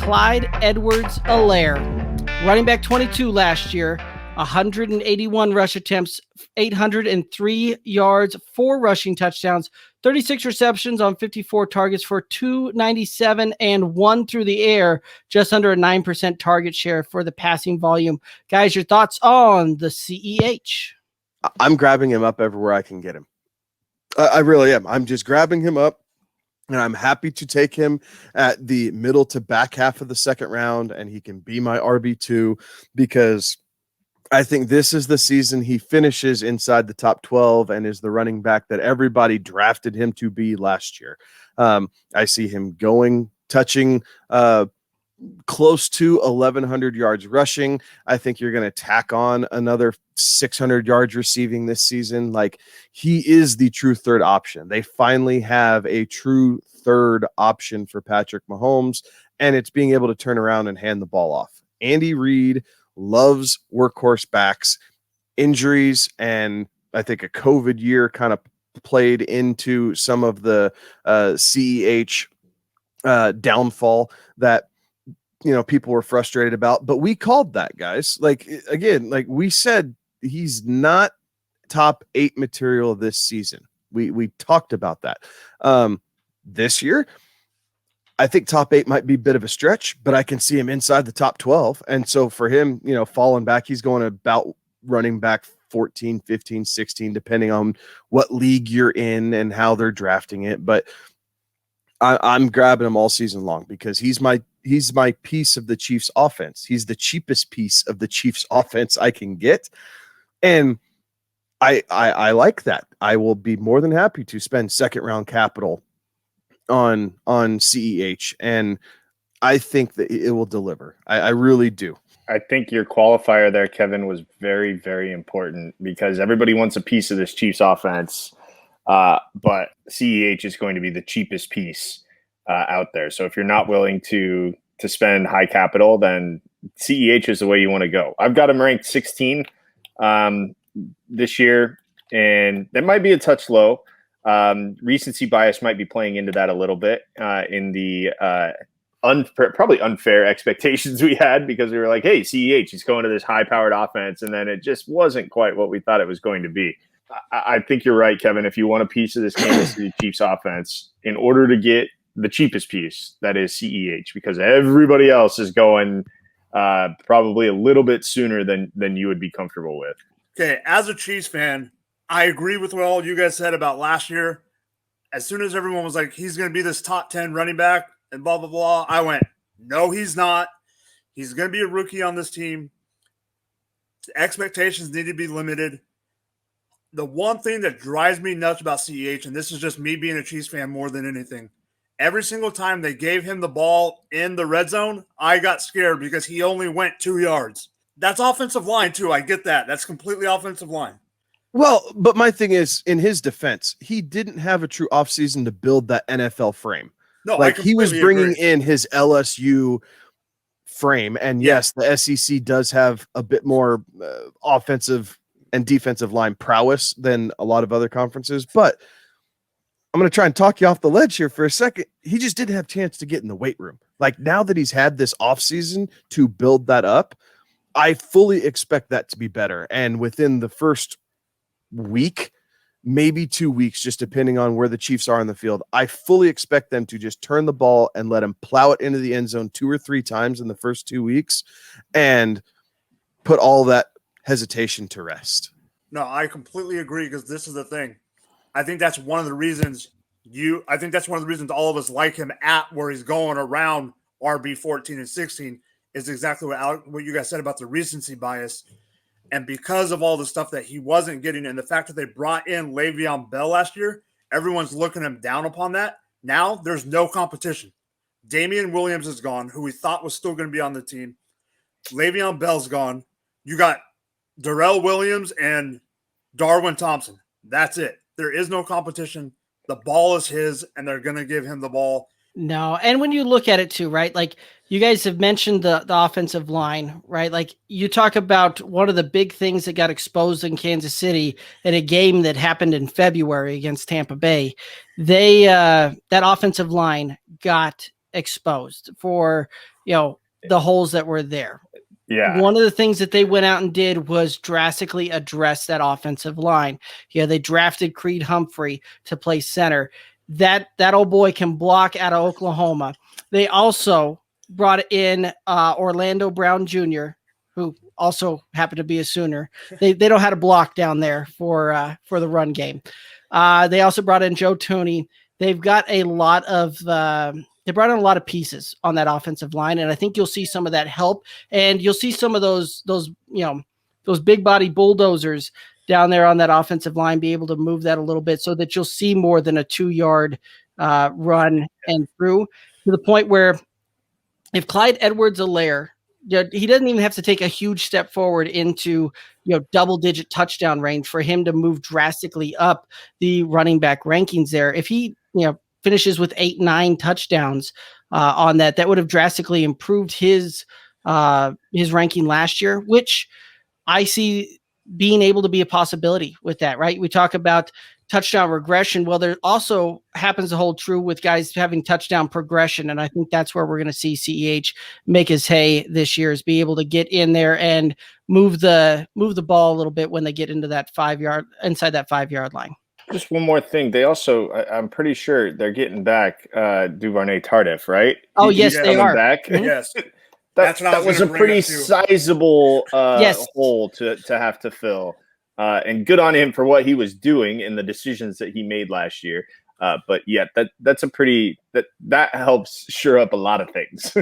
Clyde Edwards-Helaire, running back 22 last year, 181 rush attempts, 803 yards, 4 rushing touchdowns, 36 receptions on 54 targets for 297 and 1 through the air, just under a 9% target share for the passing volume. Guys, your thoughts on the CEH? I'm grabbing him up everywhere I can get him. I really am. I'm just grabbing him up. And I'm happy to take him at the middle to back half of the second round, and he can be my RB2 because I think this is the season he finishes inside the top 12 and is the running back that everybody drafted him to be last year. I see him touching close to 1,100 yards rushing. I think you're going to tack on another 600 yards receiving this season. Like, he is the true third option. They finally have a true third option for Patrick Mahomes, and it's being able to turn around and hand the ball off. Andy Reid loves workhorse backs. Injuries and I think a COVID year kind of played into some of the CEH downfall that people were frustrated about, but we called that, guys. Like, again, like we said, he's not top 8 material this season. We talked about that. This year, I think top 8 might be a bit of a stretch, but I can see him inside the top 12. And so for him, falling back, he's going about running back 14, 15, 16, depending on what league you're in and how they're drafting it. But I'm grabbing him all season long because he's my piece of the Chiefs offense. He's the cheapest piece of the Chiefs offense I can get. And I like that. I will be more than happy to spend second round capital on CEH. And I think that it will deliver. I really do. I think your qualifier there, Kevin, was very, very important because everybody wants a piece of this Chiefs offense. But CEH is going to be the cheapest piece out there. So if you're not willing to spend high capital, then CEH is the way you want to go. I've got him ranked 16 this year, and that might be a touch low. Recency bias might be playing into that a little bit in the probably unfair expectations we had because we were like, hey, CEH, he's going to this high-powered offense, and then it just wasn't quite what we thought it was going to be. I think you're right, Kevin. If you want a piece of this Kansas City Chiefs offense, in order to get the cheapest piece, that is CEH, because everybody else is going probably a little bit sooner than you would be comfortable with. Okay, as a Chiefs fan, I agree with what all you guys said about last year. As soon as everyone was like, he's going to be this top 10 running back and blah, blah, blah, I went, no, he's not. He's going to be a rookie on this team. The expectations need to be limited. The one thing that drives me nuts about CEH, and this is just me being a Chiefs fan more than anything, every single time they gave him the ball in the red zone, I got scared because he only went 2 yards. That's offensive line, too. I get that. That's completely offensive line. Well, but my thing is, in his defense, he didn't have a true offseason to build that NFL frame. No, like he was bringing agree. in his LSU frame. And yes, the SEC does have a bit more offensive and defensive line prowess than a lot of other conferences. But I'm going to try and talk you off the ledge here for a second. He just didn't have a chance to get in the weight room. Like, now that he's had this offseason to build that up, I fully expect that to be better. And within the first week, maybe 2 weeks, just depending on where the Chiefs are in the field, I fully expect them to just turn the ball and let him plow it into the end zone 2 or 3 times in the first 2 weeks and put all that hesitation to rest. No, I completely agree, because this is the thing. I think that's one of the reasons all of us like him at where he's going around RB 14 and 16 is exactly what you guys said about the recency bias. And because of all the stuff that he wasn't getting, and the fact that they brought in Le'Veon Bell last year, everyone's looking him down upon that. Now there's no competition. Damian Williams is gone, who we thought was still going to be on the team. Le'Veon Bell's gone. You got Darrell Williams and Darwin Thompson. That's it. There is no competition. The ball is his, and they're going to give him the ball. No. And when you look at it too, right? Like, you guys have mentioned the offensive line, right? Like, you talk about one of the big things that got exposed in Kansas City in a game that happened in February against Tampa Bay. They, that offensive line got exposed for, the holes that were there. Yeah. One of the things that they went out and did was drastically address that offensive line. They drafted Creed Humphrey to play center. That old boy can block out of Oklahoma. They also brought in Orlando Brown Jr., who also happened to be a Sooner. They don't have a block down there for the run game. They also brought in Joe Tooney. They've got a lot of they brought in a lot of pieces on that offensive line, and I think you'll see some of that help, and you'll see some of those big body bulldozers down there on that offensive line be able to move that a little bit, so that you'll see more than a 2-yard run and through, to the point where if Clyde Edwards-Helaire, he doesn't even have to take a huge step forward into double-digit touchdown range for him to move drastically up the running back rankings there. If he finishes with 8-9 touchdowns on that would have drastically improved his ranking last year, which I see being able to be a possibility with that, right? We talk about touchdown regression. Well, there also happens to hold true with guys having touchdown progression. And I think that's where we're going to see CEH make his hay this year, is be able to get in there and move the ball a little bit when they get into that inside that 5-yard line. Just one more thing. They also, I'm pretty sure they're getting back Duvernay Tardif, right? Oh, yes, they are. Back. Mhm. Yes. That was a pretty sizable hole to have to fill. And good on him for what he was doing and the decisions that he made last year. But yeah, that's a pretty that helps shore up a lot of things.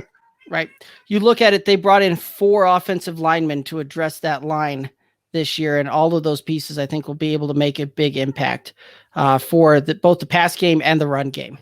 Right. You look at it, they brought in 4 offensive linemen to address that line this year, and all of those pieces I think will be able to make a big impact for both the pass game and the run game.